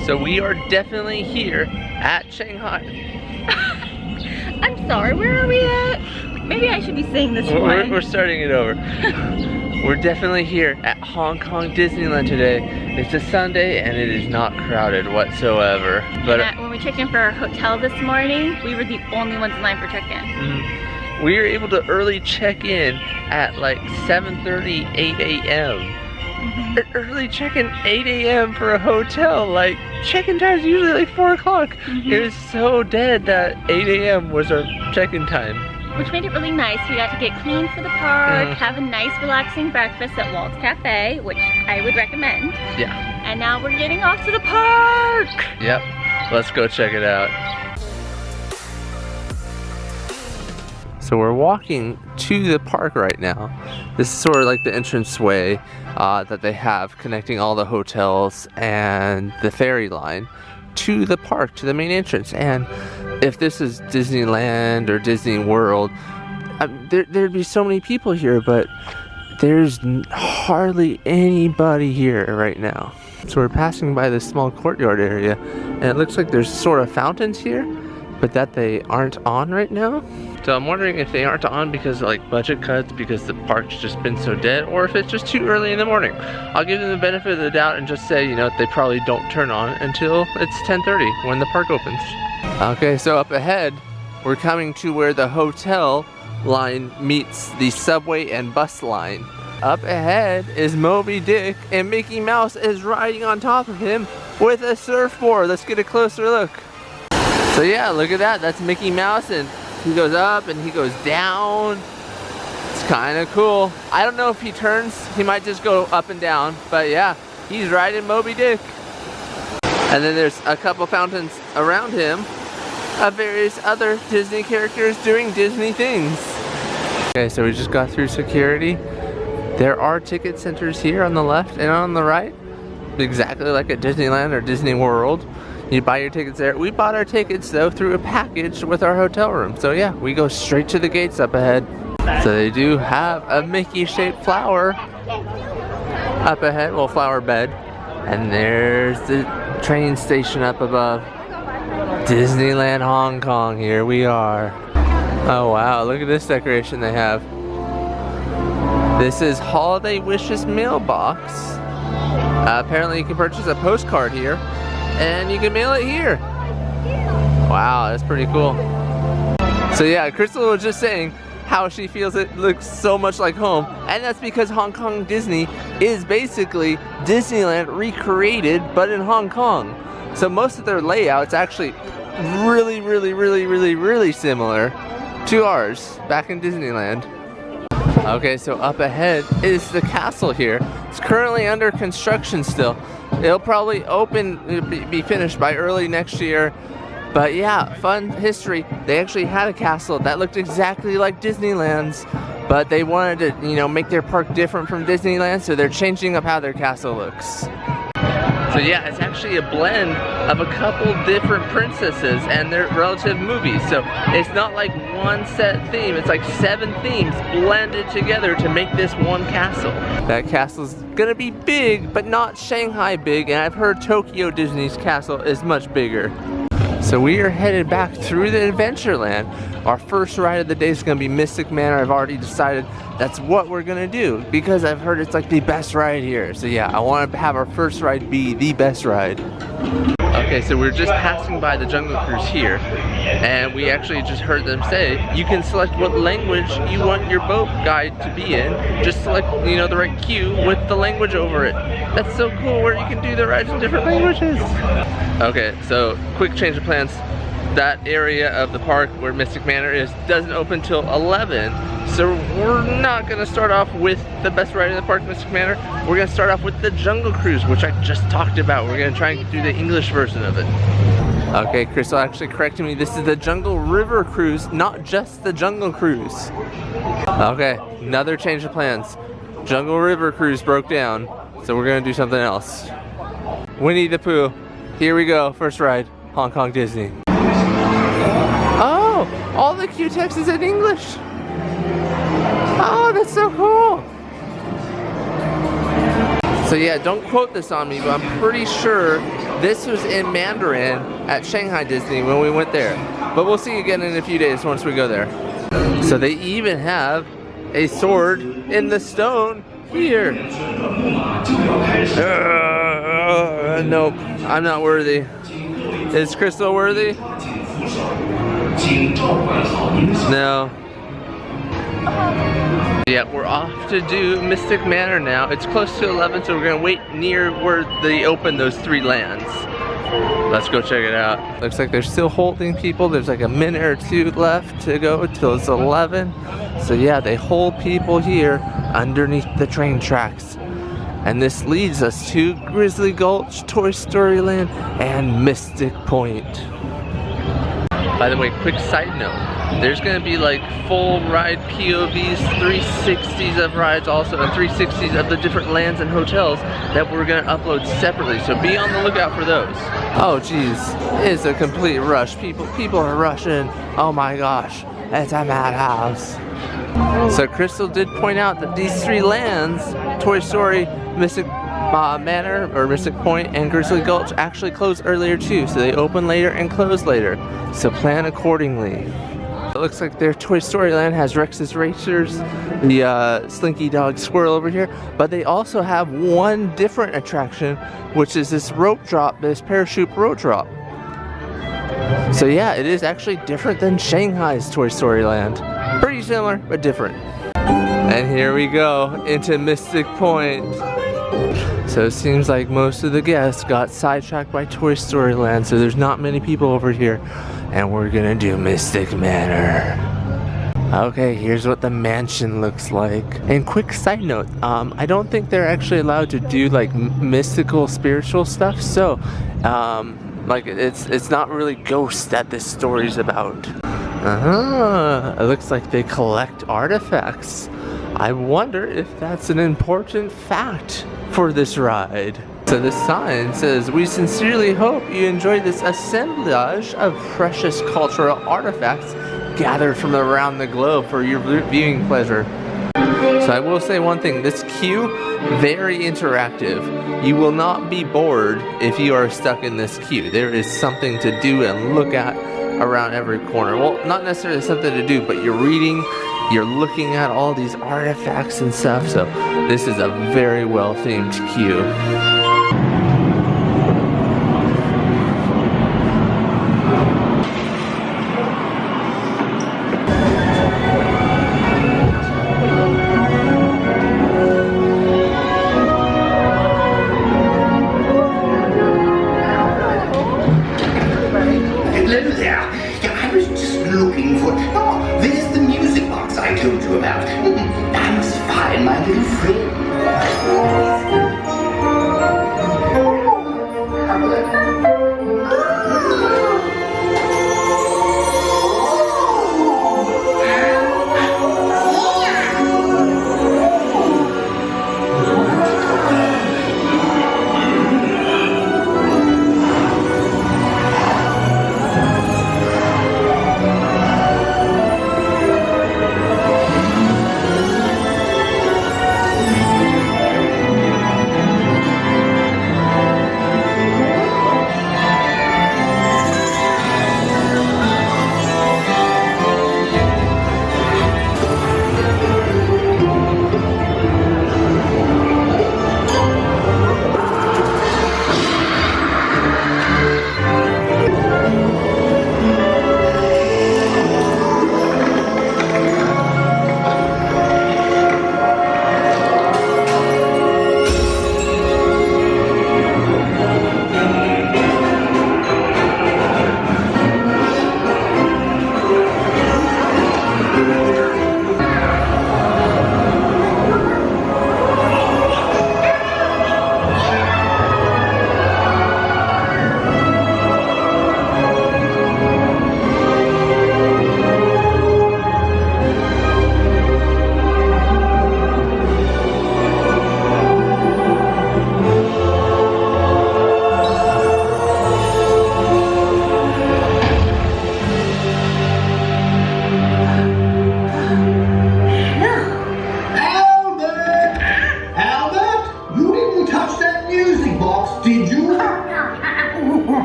So we are definitely here at Shanghai. I'm sorry, where are we at? Maybe I should be saying this one. We're starting it over. We're definitely here at Hong Kong Disneyland today. It's a Sunday and it is not crowded whatsoever. But when we checked in for our hotel this morning, we were the only ones in line for check-in. We were able to early check in at like 7:30, 8 a.m. Early check-in 8 a.m. for a hotel. Like, check-in time is usually like 4 o'clock. It was so dead that 8 a.m. was our check-in time. Which made it really nice. We got to get clean for the park, have a nice relaxing breakfast at Walt's Cafe, which I would recommend. Yeah. And now we're getting off to the park. Yep. Let's go check it out. So we're walking to the park right now. This is sort of like the entranceway that they have connecting all the hotels and the ferry line to the park, to the main entrance. And if this is Disneyland or Disney World, there'd be so many people here, but there's hardly anybody here right now. So we're passing by this small courtyard area, and it looks like there's sort of fountains here, but that they aren't on right now. So I'm wondering if they aren't on because of like budget cuts, because the park's just been so dead, or if it's just too early in the morning. I'll give them the benefit of the doubt and just say, you know, they probably don't turn on until it's 10:30 when the park opens. Okay, so up ahead, we're coming to where the hotel line meets the subway and bus line. Up ahead is Moby Dick, and Mickey Mouse is riding on top of him with a surfboard. Let's get a closer look. So yeah, look at that. That's Mickey Mouse, and he goes up and he goes down. It's kind of cool. I don't know if he turns. He might just go up and down. But yeah, he's riding Moby Dick. And then there's a couple fountains around him of various other Disney characters doing Disney things. Okay, so we just got through security. There are ticket centers here on the left and on the right, exactly like at Disneyland or Disney World. You buy your tickets there. We bought our tickets though through a package with our hotel room. So yeah, we go straight to the gates up ahead. So they do have a Mickey-shaped flower up ahead, well, flower bed. And there's the train station up above. Disneyland Hong Kong, here we are. Oh wow, look at this decoration they have. This is Holiday Wishes mailbox. Apparently you can purchase a postcard here, and you can mail it here. Wow, that's pretty cool. So yeah, Crystal was just saying how she feels it looks so much like home, and that's because Hong Kong Disney is basically Disneyland recreated, but in Hong Kong. So most of their layout's actually really similar to ours back in Disneyland. Okay, so up ahead is the castle here. It's currently under construction still. It'll probably be finished by early next year. But yeah, fun history. They actually had a castle that looked exactly like Disneyland's, but they wanted to, you know, make their park different from Disneyland, so they're changing up how their castle looks. So yeah, it's actually a blend of a couple different princesses and their relative movies. So it's not like one set theme, it's like 7 themes blended together to make this one castle. That castle's gonna be big, but not Shanghai big, and I've heard Tokyo Disney's castle is much bigger. So we are headed back through the Adventureland. Our first ride of the day is gonna be Mystic Manor. I've already decided that's what we're gonna do because I've heard it's like the best ride here. So yeah, I wanna have our first ride be the best ride. Okay, so we're just passing by the Jungle Cruise here, and we actually just heard them say you can select what language you want your boat guide to be in. Just select, you know, the right cue with the language over it. That's so cool, where you can do the rides in different languages. Okay, so quick change of plans. That area of the park where Mystic Manor is doesn't open till 11, so we're not gonna start off with the best ride in the park, Mystic Manor. We're gonna start off with the Jungle Cruise, which I just talked about. We're gonna try and do the English version of it. Okay, Crystal actually corrected me. This is the Jungle River Cruise, not just the Jungle Cruise. Okay, another change of plans. Jungle River Cruise broke down, so we're gonna do something else. Winnie the Pooh, here we go, first ride, Hong Kong Disney. Oh, all the cue text is in English. Oh, that's so cool. So yeah, don't quote this on me, but I'm pretty sure this was in Mandarin at Shanghai Disney when we went there. But we'll see again in a few days once we go there. So they even have a sword in the stone here. Nope, I'm not worthy. Is Crystal worthy? No. Yeah, we're off to do Mystic Manor now. It's close to 11, so we're gonna wait near where they open those 3 lands. Let's go check it out. Looks like they're still holding people. There's like a minute or 2 left to go till it's 11. So yeah, they hold people here underneath the train tracks. And this leads us to Grizzly Gulch, Toy Story Land, and Mystic Point. By the way, quick side note, there's gonna be like full ride POVs, 360s of rides also, and 360s of the different lands and hotels that we're gonna upload separately, so be on the lookout for those. Oh geez, it's a complete rush. People are rushing. Oh my gosh, it's a madhouse. So Crystal did point out that these 3 lands, Toy Story, Mystic Manor, or Mystic Point, and Grizzly Gulch actually close earlier too, so they open later and close later. So plan accordingly. It looks like their Toy Story Land has Rex's Racers, the Slinky Dog Squirrel over here, but they also have one different attraction, which is this rope drop, this parachute rope drop. So yeah, it is actually different than Shanghai's Toy Story Land. Pretty similar, but different. And here we go into Mystic Point. So it seems like most of the guests got sidetracked by Toy Story Land, so there's not many people over here. And we're gonna do Mystic Manor. Okay, here's what the mansion looks like. And quick side note, I don't think they're actually allowed to do like mystical, spiritual stuff. So, like it's not really ghosts that this story's about. It looks like they collect artifacts. I wonder if that's an important fact for this ride. So the sign says, "We sincerely hope you enjoy this assemblage of precious cultural artifacts gathered from around the globe for your viewing pleasure." So I will say one thing, this queue, very interactive. You will not be bored if you are stuck in this queue. There is something to do and look at around every corner. Well, not necessarily something to do, but you're reading, you're looking at all these artifacts and stuff. So this is a very well themed queue.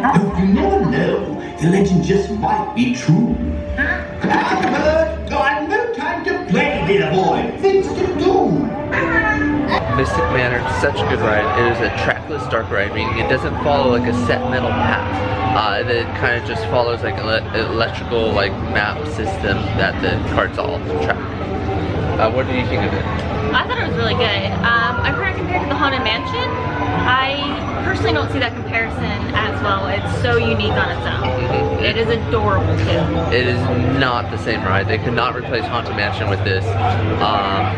You never know. The legend just might be true. Albert, got no time to play, dear boy. Things to do. Mystic Manor, such a good ride. It is a trackless dark ride, meaning it doesn't follow like a set metal path. It kind of just follows like an electrical like map system that the carts all track. What do you think of it? I thought it was really good. I've heard it compared to the Haunted Mansion. I personally don't see that comparison as well. It's so unique on its own. It is adorable too. It is not the same ride. They could not replace Haunted Mansion with this.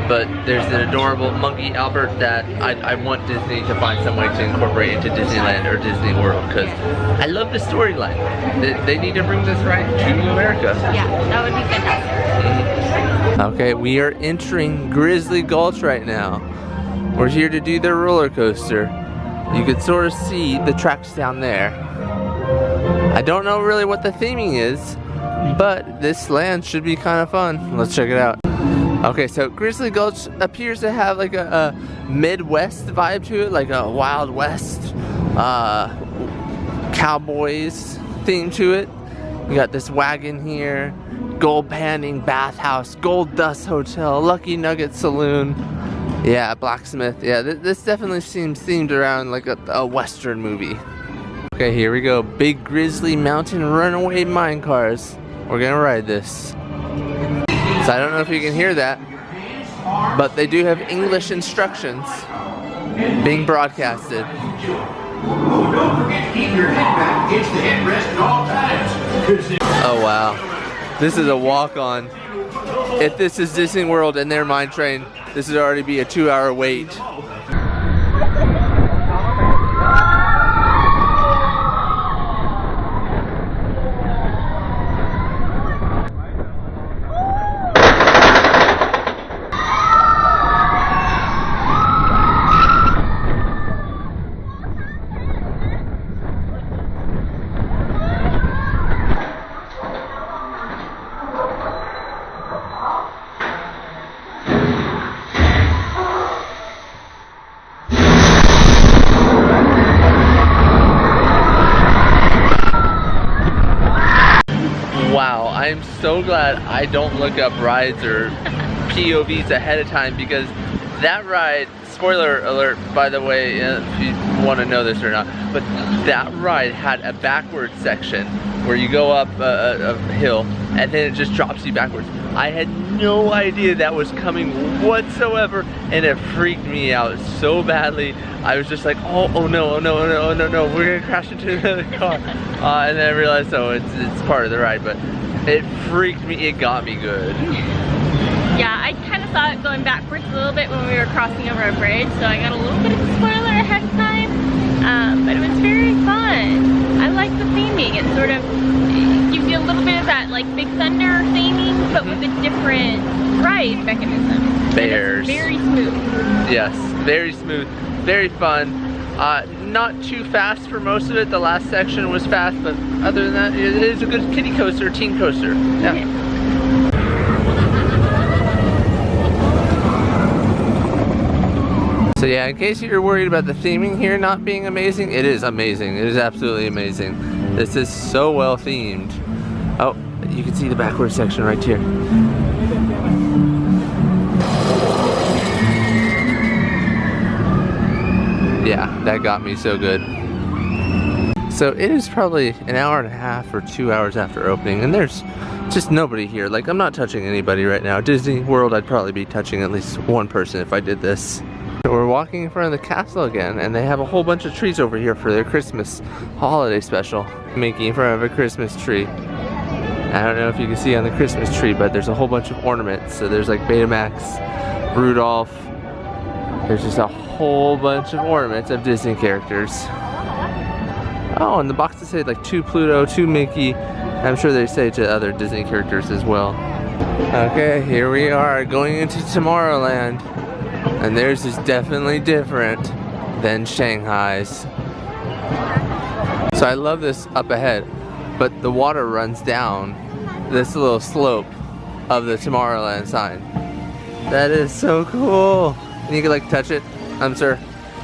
But there's an adorable Monkey Albert that I want Disney to find some way to incorporate into Disneyland or Disney World, because I love the storyline. They need to bring this ride to America. Yeah, that would be fantastic. Okay, we are entering Grizzly Gulch right now. We're here to do their roller coaster. You can sort of see the tracks down there. I don't know really what the theming is, but this land should be kind of fun. Let's check it out. Okay, so Grizzly Gulch appears to have like a Midwest vibe to it, like a Wild West cowboys theme to it. You got this wagon here, Gold Panning Bathhouse, Gold Dust Hotel, Lucky Nugget Saloon. Yeah, blacksmith. Yeah, this definitely seems themed around like a Western movie. Okay, here we go. Big Grizzly Mountain Runaway Mine Cars. We're gonna ride this. So I don't know if you can hear that, but they do have English instructions being broadcasted. Oh, don't forget to keep your head back against the headrest at all times. Oh wow, this is a walk-on. If this is Disney World and their mine train, this would already be a 2-hour wait. Wow, I'm so glad I don't look up rides or POVs ahead of time, because that ride, spoiler alert by the way, if you want to know this or not, but that ride had a backward section where you go up a hill and then it just drops you backwards. I had no idea that was coming whatsoever, and it freaked me out so badly. I was just like, oh no, we're gonna crash into another car. And then I realized, oh, it's part of the ride, but it freaked me, it got me good. Yeah, I kind of saw it going backwards a little bit when we were crossing over a bridge, so I got a little bit of a spoiler ahead of time, but it was very fun. I like the theming. It sort of gives you a little bit of that like Big Thunder theming, but with a different ride mechanism. Bears. Very smooth. Yes, very smooth, very fun. Not too fast for most of it. The last section was fast, but other than that, it is a good kiddie coaster, teen coaster. Yeah. So yeah, in case you're worried about the theming here not being amazing, it is amazing. It is absolutely amazing. This is so well themed. Oh, you can see the backward section right here. Yeah, that got me so good. So it is probably an hour and a half or 2 hours after opening, and there's just nobody here. Like, I'm not touching anybody right now. Disney World, I'd probably be touching at least one person if I did this. So we're walking in front of the castle again, and they have a whole bunch of trees over here for their Christmas holiday special. Making in front of a Christmas tree. I don't know if you can see on the Christmas tree, but there's a whole bunch of ornaments. So there's like Betamax, Rudolph. There's just a whole bunch of ornaments of Disney characters. Oh, and the boxes say like 2 Pluto, 2 Mickey. I'm sure they say to other Disney characters as well. Okay, here we are going into Tomorrowland. And theirs is definitely different than Shanghai's. So I love this up ahead, but the water runs down this little slope of the Tomorrowland sign. That is so cool. And you can like touch it. I'm sure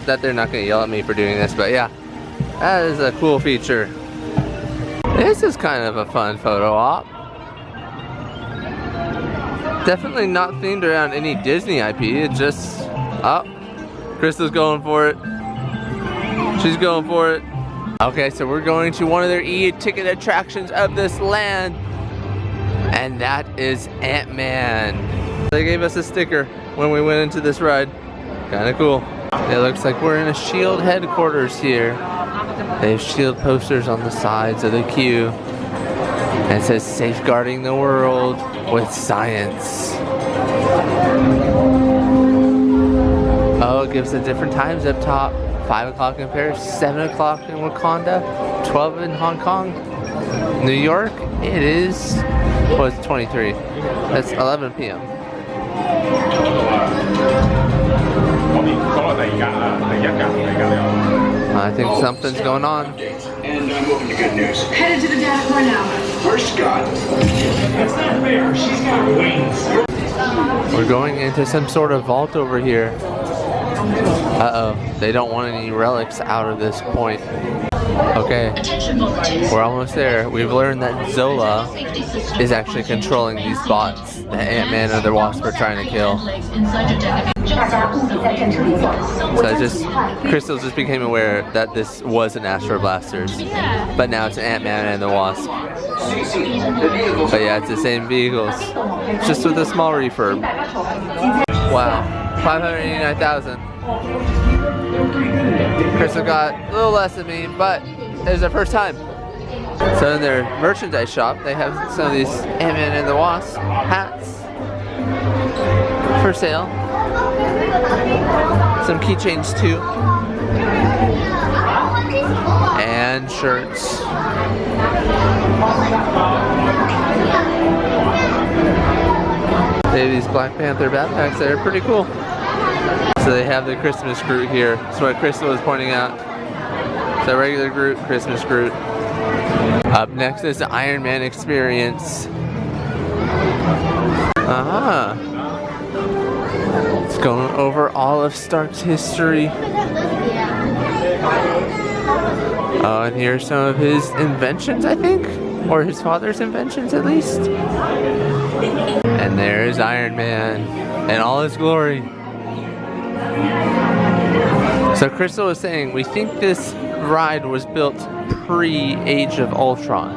that they're not gonna yell at me for doing this, but yeah, that is a cool feature. This is kind of a fun photo op. Definitely not themed around any Disney IP. It's just, oh, Crystal's going for it. She's going for it. Okay, so we're going to one of their e-ticket attractions of this land. And that is Ant-Man. They gave us a sticker when we went into this ride. Kinda cool. It looks like we're in a SHIELD headquarters here. They have SHIELD posters on the sides of the queue. And it says safeguarding the world with science. Oh, it gives the different times up top. 5 o'clock in Paris, 7 o'clock in Wakanda, 12 in Hong Kong. New York, it is, well, it's 23. That's 11 p.m. I think something's going on. And I'm moving to good news. Headed to the dashboard now. First Scott. That's not fair. She's got wings. We're going into some sort of vault over here. Uh-oh, they don't want any relics out of this point. Okay, we're almost there. We've learned that Zola is actually controlling these bots that Ant-Man and the Wasp are trying to kill. So Crystal just became aware that this was an Astro Blasters, but now it's Ant-Man and the Wasp. But yeah, it's the same vehicles, just with a small refurb. Wow, 589,000. Crystal got a little less than me, but it was their first time. So in their merchandise shop, they have some of these Ant-Man and the Wasp hats for sale. Some keychains too. And shirts. They have these Black Panther backpacks that are pretty cool. So they have the Christmas Groot here. That's what Crystal was pointing out. So regular Groot, Christmas Groot. Up next is the Iron Man experience. It's going over all of Stark's history. Oh, and here's some of his inventions, I think? Or his father's inventions, at least. And there's Iron Man in all his glory. So Crystal was saying, we think this ride was built pre-Age of Ultron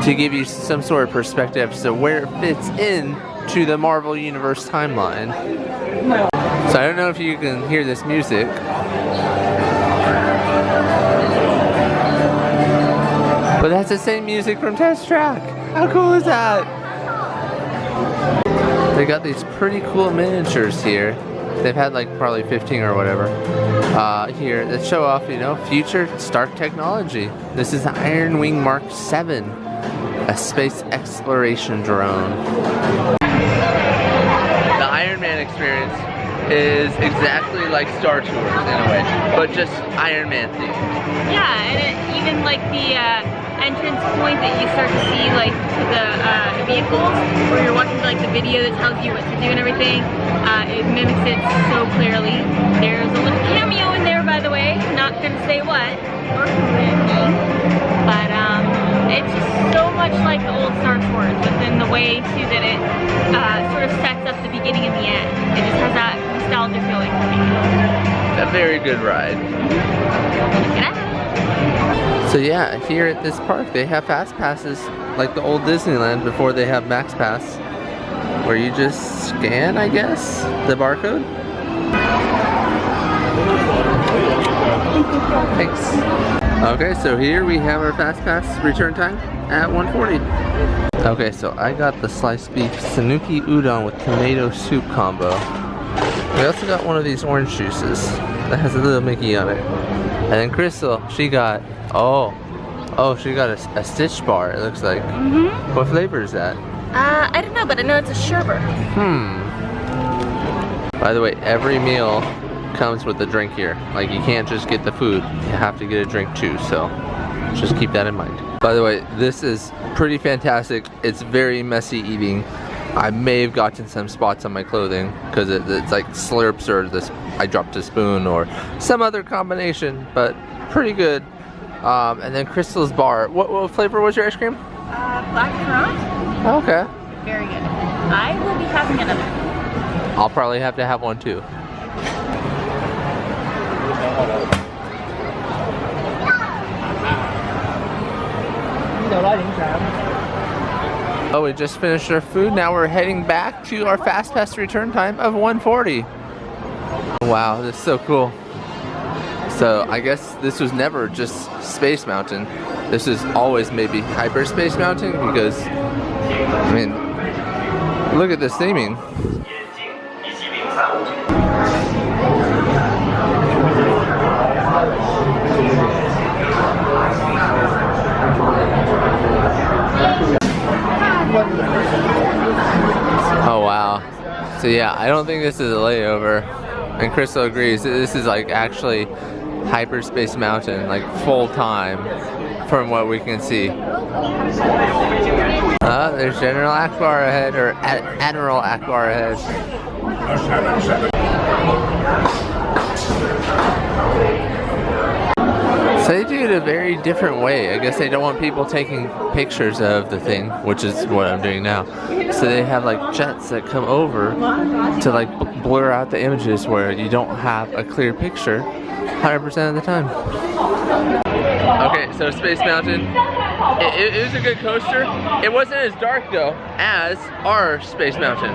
to give you some sort of perspective as to where it fits in to the Marvel Universe timeline. So I don't know if you can hear this music. But that's the same music from Test Track. How cool is that? They got these pretty cool miniatures here. They've had like probably 15 or whatever here that show off, you know, future Stark technology. This is the Iron Wing Mark 7, a space exploration drone. The Iron Man experience is exactly like Star Tours in a way, but just Iron Man themed. Yeah, and even like the entrance point that you start to see like to the vehicles, where you're watching like the video that tells you what to do and everything. It mimics it so clearly. There's a little cameo in there, by the way. Not gonna say what or who it means, but it's just so much like the old Star Tours, within the way too that it sort of sets up the beginning and the end. It just has that nostalgia feeling for me. A very good ride. So yeah, here at this park they have fast passes like the old Disneyland before they have Max Pass, where you just scan, I guess, the barcode. Thanks. Okay, so here we have our fast pass return time at 1:40. Okay, so I got the sliced beef Sanuki udon with tomato soup combo. We also got one of these orange juices that has a little Mickey on it. And then Crystal, she got, she got a Stitch bar, it looks like. Mm-hmm. What flavor is that? I don't know, but I know it's a sherbet. By the way, every meal comes with a drink here. Like, you can't just get the food, you have to get a drink too, so just keep that in mind. By the way, this is pretty fantastic. It's very messy eating. I may have gotten some spots on my clothing because it's like slurps or I dropped a spoon or some other combination, but pretty good. And then Crystal's Bar. What flavor was your ice cream? Black currant. Oh, okay. Very good. I will be having another. I'll probably have to have one too. Oh, we just finished our food. Now we're heading back to our Fast Pass return time of 1:40. Wow, this is so cool. So I guess this was never just Space Mountain. This is always maybe Hyperspace Mountain because, I mean, look at this theming. Oh wow. So yeah, I don't think this is a layover. And Crystal agrees. This is like actually Hyperspace Mountain, like full time from what we can see. There's General Akbar ahead, or Admiral Akbar ahead. So they do it a very different way. I guess they don't want people taking pictures of the thing, which is what I'm doing now. So they have like jets that come over to like blur out the images where you don't have a clear picture 100% of the time. Okay, so Space Mountain. It was a good coaster. It wasn't as dark though as our Space Mountain.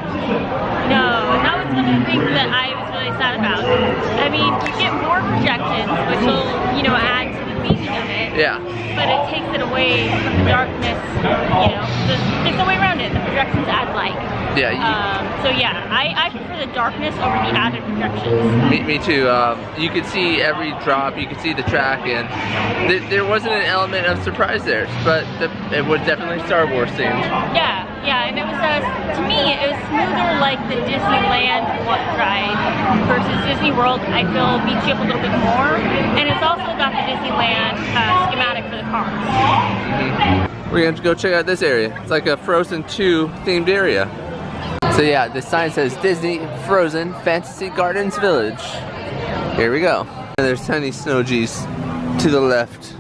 No, that was one of the things that I was really sad about. I mean, you get more projections, which will, you know, add to the theming of it. Yeah. But it takes it away from the darkness, you know. There's no way around it. The projections add light. Yeah. So yeah, I prefer the darkness over the added projections. Me too. You could see every drop, you could see the track, and there wasn't an element of surprise there, but it was definitely Star Wars themed. Yeah, and it was, to me, it was smoother like the Disneyland ride versus Disney World. I feel beats you up a little bit more, and it's also got the Disneyland schematic for the cars. Mm-hmm. We're going to go check out this area. It's like a Frozen 2 themed area. So yeah, this sign says Disney Frozen Fantasy Gardens Village. Here we go. And there's tiny snow G's to the left.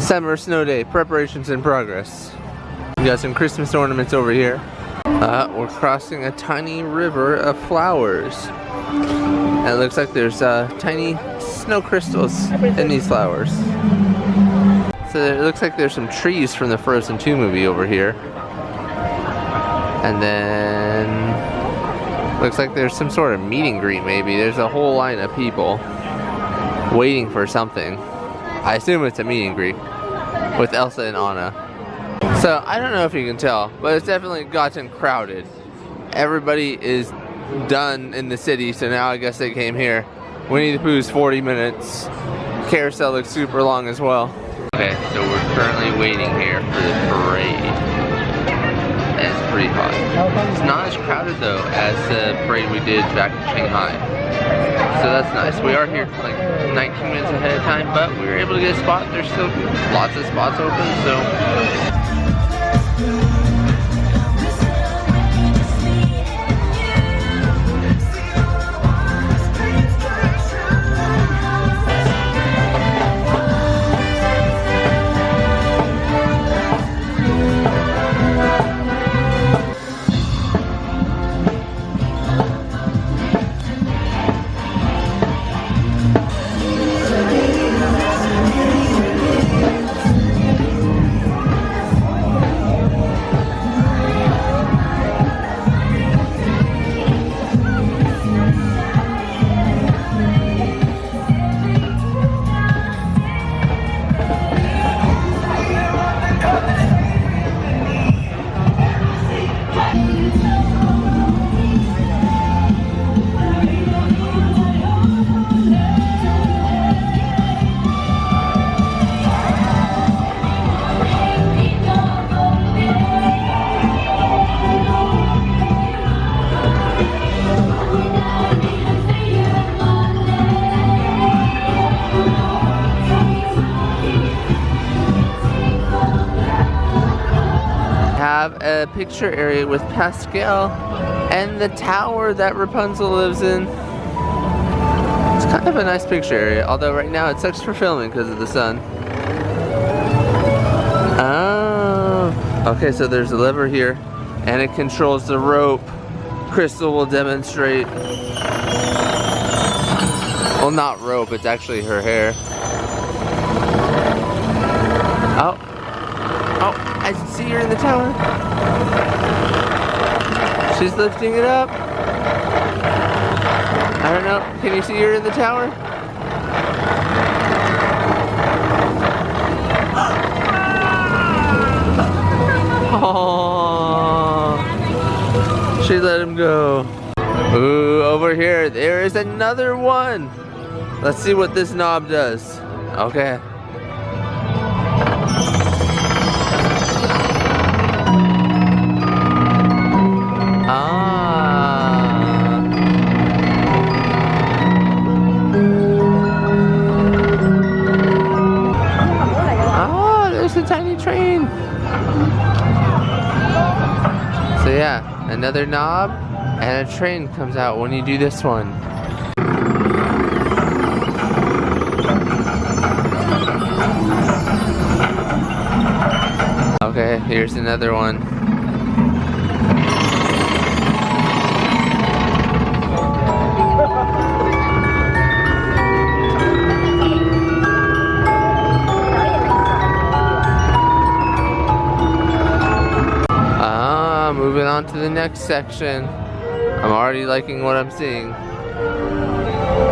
Summer snow day, preparations in progress. We got some Christmas ornaments over here. We're crossing a tiny river of flowers. And it looks like there's tiny snow crystals in these flowers. So it looks like there's some trees from the Frozen 2 movie over here. And then looks like there's some sort of meet and greet maybe. There's a whole line of people waiting for something. I assume it's a meet and greet with Elsa and Anna. So I don't know if you can tell, but it's definitely gotten crowded. Everybody is done in the city, so now I guess they came here. Winnie the Pooh's 40 minutes. Carousel looks super long as well. Okay, so we're currently waiting here for the parade. And it's pretty hot. It's not as crowded though as the parade we did back in Shanghai. So that's nice. We are here like 19 minutes ahead of time, but we were able to get a spot. There's still lots of spots open, so. A picture area with Pascal and the tower that Rapunzel lives in. It's kind of a nice picture area, although right now it sucks for filming because of the sun. Oh, okay, so there's a lever here, and it controls the rope. Crystal will demonstrate. Well, not rope, it's actually her hair. Oh, I see her in the tower. She's lifting it up. I don't know, can you see her in the tower? Oh, she let him go. Ooh, over here, there is another one. Let's see what this knob does. Okay. Tiny train. So yeah, another knob and a train comes out when you do this one. Okay, here's another one. Moving on to the next section. I'm already liking what I'm seeing.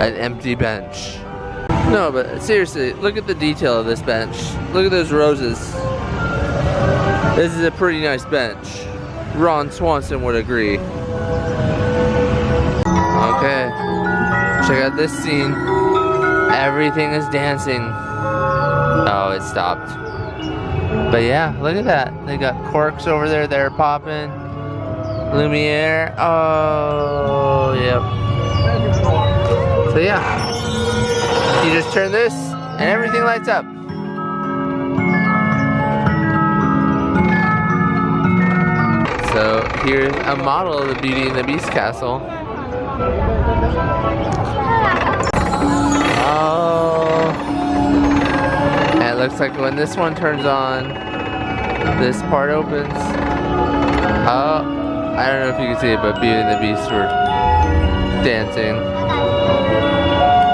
An empty bench. No, but seriously, look at the detail of this bench. Look at those roses. This is a pretty nice bench. Ron Swanson would agree. Okay. Check out this scene. Everything is dancing. Oh, it stopped. But yeah, look at that. They got corks over there that are popping. Lumiere. Oh, yep. So yeah, you just turn this and everything lights up. So here's a model of the Beauty and the Beast castle. Oh. And it looks like when this one turns on, this part opens. Oh, I don't know if you can see it, but Beauty and the Beast were dancing.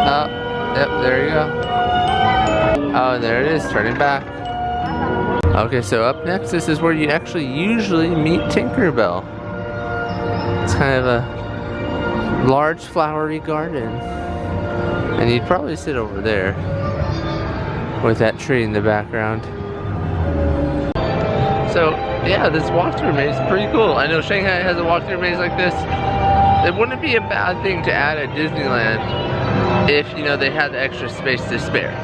Oh, yep, there you go. Oh, and there it is, turning back. Okay, so up next, this is where you actually usually meet Tinkerbell. It's kind of a large flowery garden. And you'd probably sit over there with that tree in the background. So, yeah, this walkthrough maze is pretty cool. I know Shanghai has a walkthrough maze like this. It wouldn't be a bad thing to add at Disneyland if, you know, they had the extra space to spare.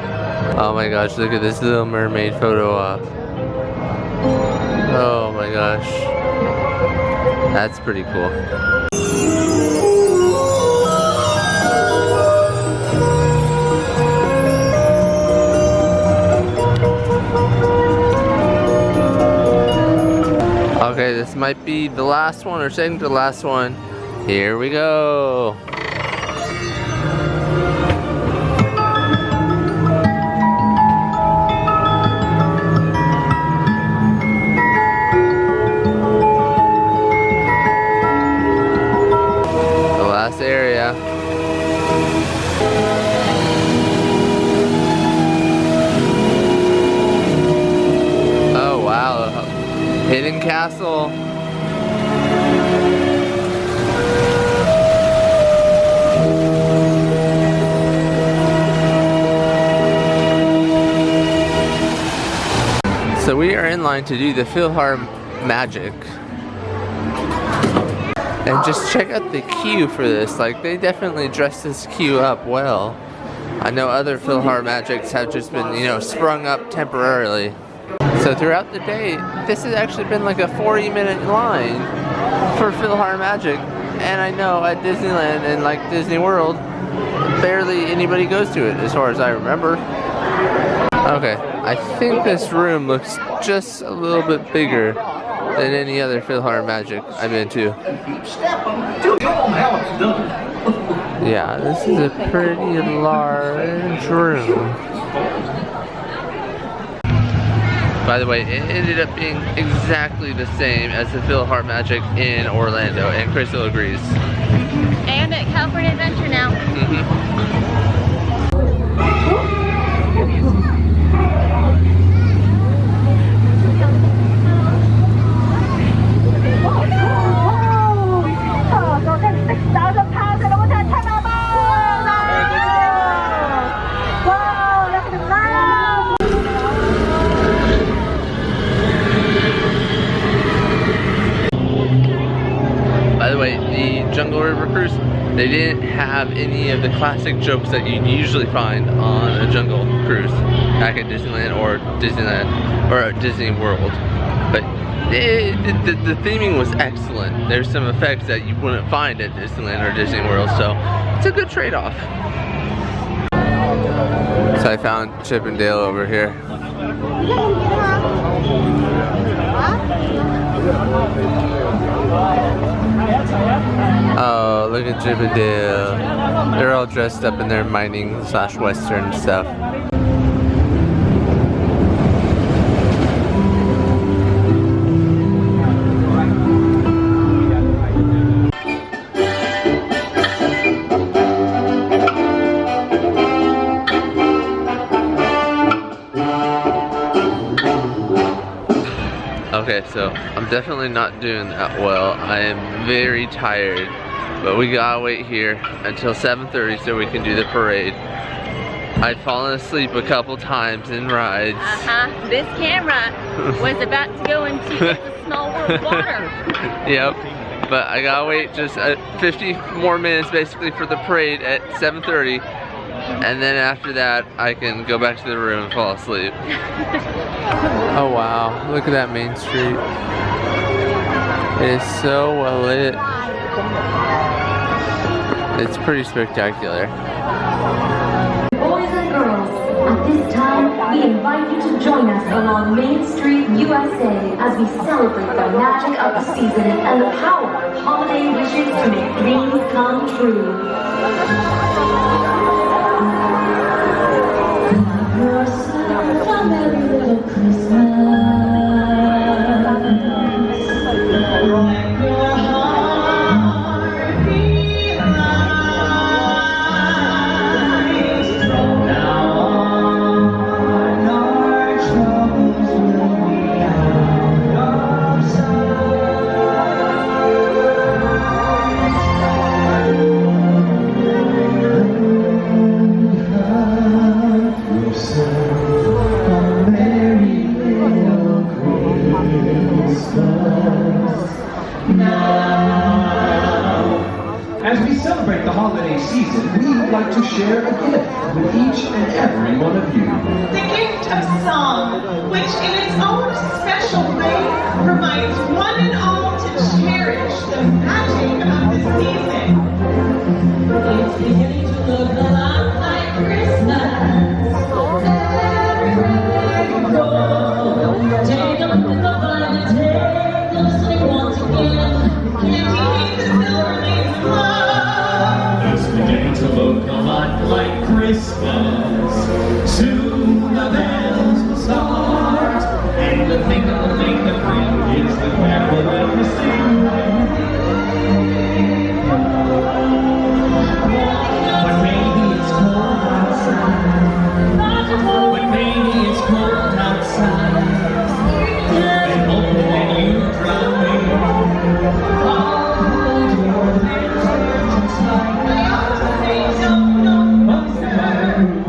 Oh my gosh, look at this Little Mermaid photo op. Oh my gosh. That's pretty cool. Okay, this might be the last one or second to last one. Here we go. The last area. Oh wow. Hidden Castle. So we are in line to do the PhilharMagic. And just check out the queue for this. Like, they definitely dressed this queue up well. I know other PhilharMagics have just been, you know, sprung up temporarily. So throughout the day, this has actually been like a 40-minute line for PhilharMagic. And I know at Disneyland and like Disney World, barely anybody goes to it as far as I remember. Okay, I think this room looks just a little bit bigger than any other PhilharMagic I've been to. Yeah, this is a pretty large room. By the way, it ended up being exactly the same as the PhilharMagic in Orlando, and Crystal agrees. And at California Adventure now. By the way, the Jungle River Cruise, they didn't have any of the classic jokes that you usually find on a Jungle Cruise back at Disneyland or Disney World. But the theming was excellent. There's some effects that you wouldn't find at Disneyland or Disney World, so it's a good trade-off. So I found Chip and Dale over here. Oh, look at Chip and Dale. They're all dressed up in their mining/western stuff. Okay, so I'm definitely not doing that well. I am very tired, but we gotta wait here until 7:30 so we can do the parade. I'd fallen asleep a couple times in rides. This camera was about to go into the Small World water. Yep, but I gotta wait just 50 more minutes basically for the parade at 7:30. And then after that, I can go back to the room and fall asleep. Oh wow, look at that Main Street. It is so well lit. It's pretty spectacular. Boys and girls, at this time, we invite you to join us along Main Street, USA, as we celebrate the magic of the season and the power of holiday wishes to make dreams come true. As we celebrate the holiday season, we would like to share a gift with each and every one of you. The gift of song, which in its own special way provides one and all to cherish the magic of the season. It's beginning to look a lot like Christmas. Everywhere you go, take a look at the flag and take the sing once again. Candy the silver leaves love. It's beginning to look a lot like Christmas. Soon the bells will start, and the thing that will make them ring is the carol that we sing. But maybe it's cold outside. But maybe it's cold outside. And hopefully when you drown me, I'll hold your hand just like I ought to say no, no, sir.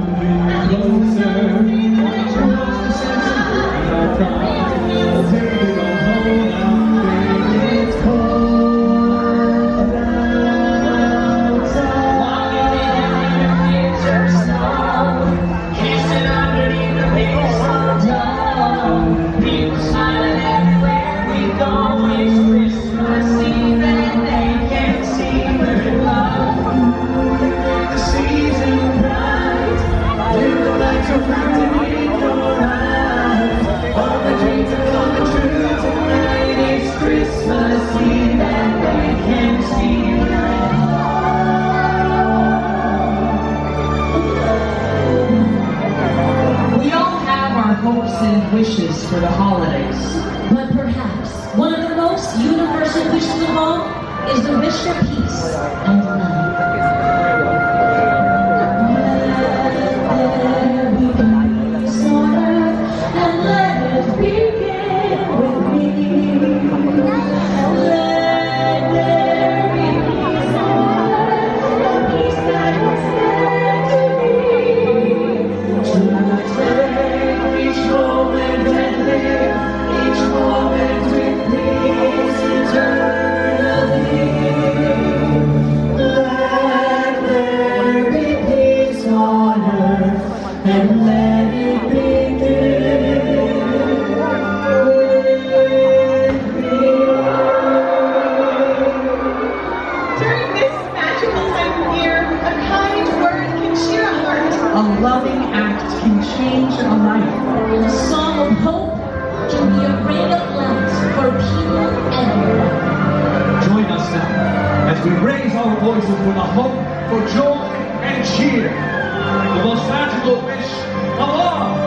for the holidays. But perhaps one of the most universal wishes of all is the wish for peace and love. And let it begin with me. Let there be peace on earth, the peace that was meant to be. To take each moment and live each moment with peace eternally. Let there be peace on earth and let it begin. During this magical time of year, a kind word can cheer a heart. A loving act can change a life. And a song of hope can be a ray of light for people everywhere. Join us now as we raise our voices with a hope for joy and cheer. The most magical wish of all.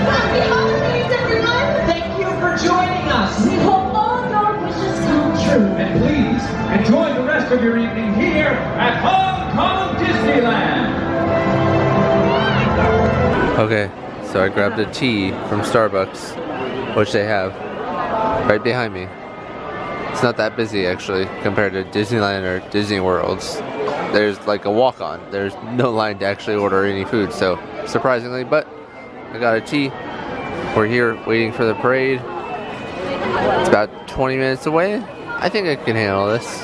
Happy holidays, everyone! Thank you for joining us. We hope all your wishes come true. And please enjoy the rest of your evening here at Hong Kong Disneyland. Okay, so I grabbed a tea from Starbucks, which they have right behind me. It's not that busy actually compared to Disneyland or Disney Worlds. There's like a walk-on. There's no line to actually order any food, so surprisingly, but I got a tea. We're here waiting for the parade. It's about 20 minutes away. I think I can handle this.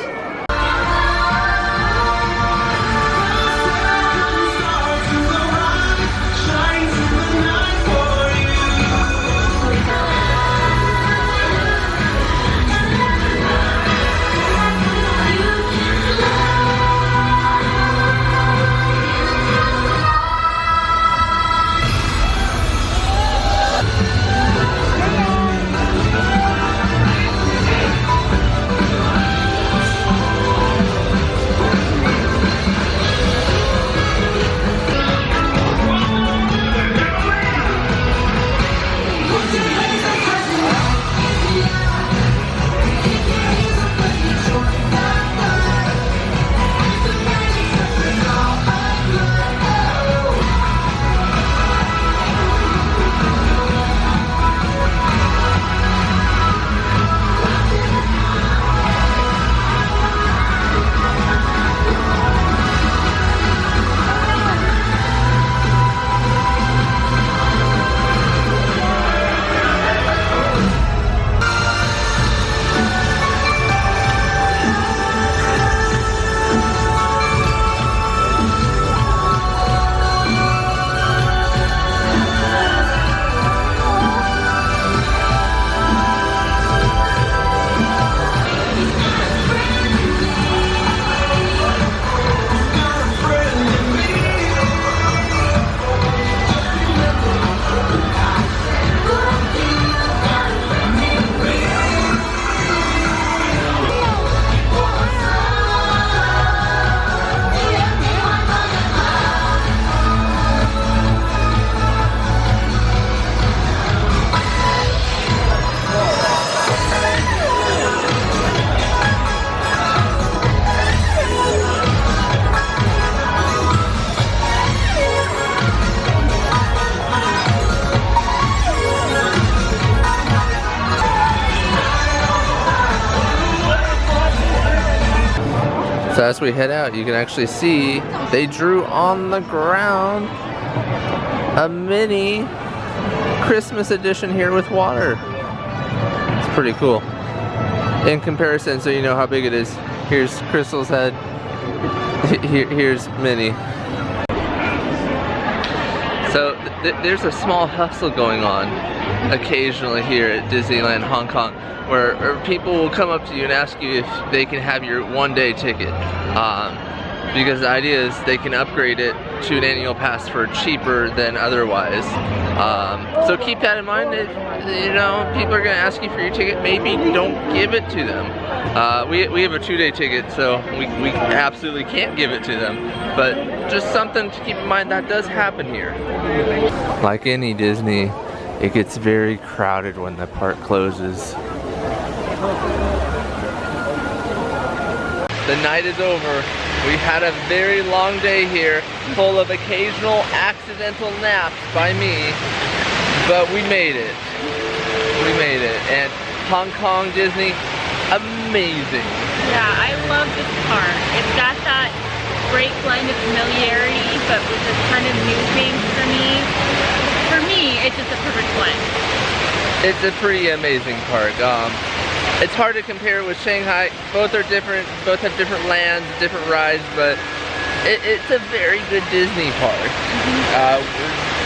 So as we head out, you can actually see they drew on the ground a mini Christmas edition here with water. It's pretty cool. In comparison, so you know how big it is, here's Crystal's head, here's Minnie. So there's a small hustle going on occasionally here at Disneyland Hong Kong, where people will come up to you and ask you if they can have your one-day ticket. Because the idea is they can upgrade it to an annual pass for cheaper than otherwise. So keep that in mind. If, you know, people are gonna ask you for your ticket, maybe don't give it to them. We have a 2-day ticket, so we absolutely can't give it to them. But just something to keep in mind, that does happen here. Like any Disney, it gets very crowded when the park closes. The night is over. We had a very long day here, full of occasional accidental naps by me, but we made it. We made it. And Hong Kong Disney, amazing. Yeah, I love this park. It's got that great blend of familiarity, but with a ton of new things for me. For me, it's just a perfect blend. It's a pretty amazing park. It's hard to compare with Shanghai. Both are different, both have different lands, different rides, but it's a very good Disney park.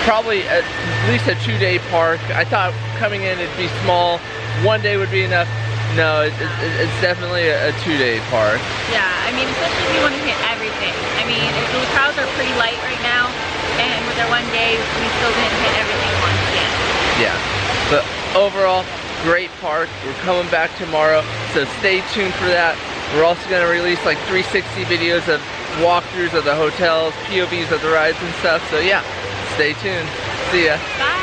Probably at least a 2-day park. I thought coming in it'd be small, 1 day would be enough. No, it's definitely a 2-day park. Yeah, I mean, especially if you want to hit everything. I mean, the crowds are pretty light right now, and with our 1 day, we still didn't hit everything once yet. Yeah, but overall, great park. We're coming back tomorrow, so stay tuned for that. We're also going to release like 360 videos of walkthroughs of the hotels, POVs of the rides and stuff. So yeah, stay tuned. See ya. Bye.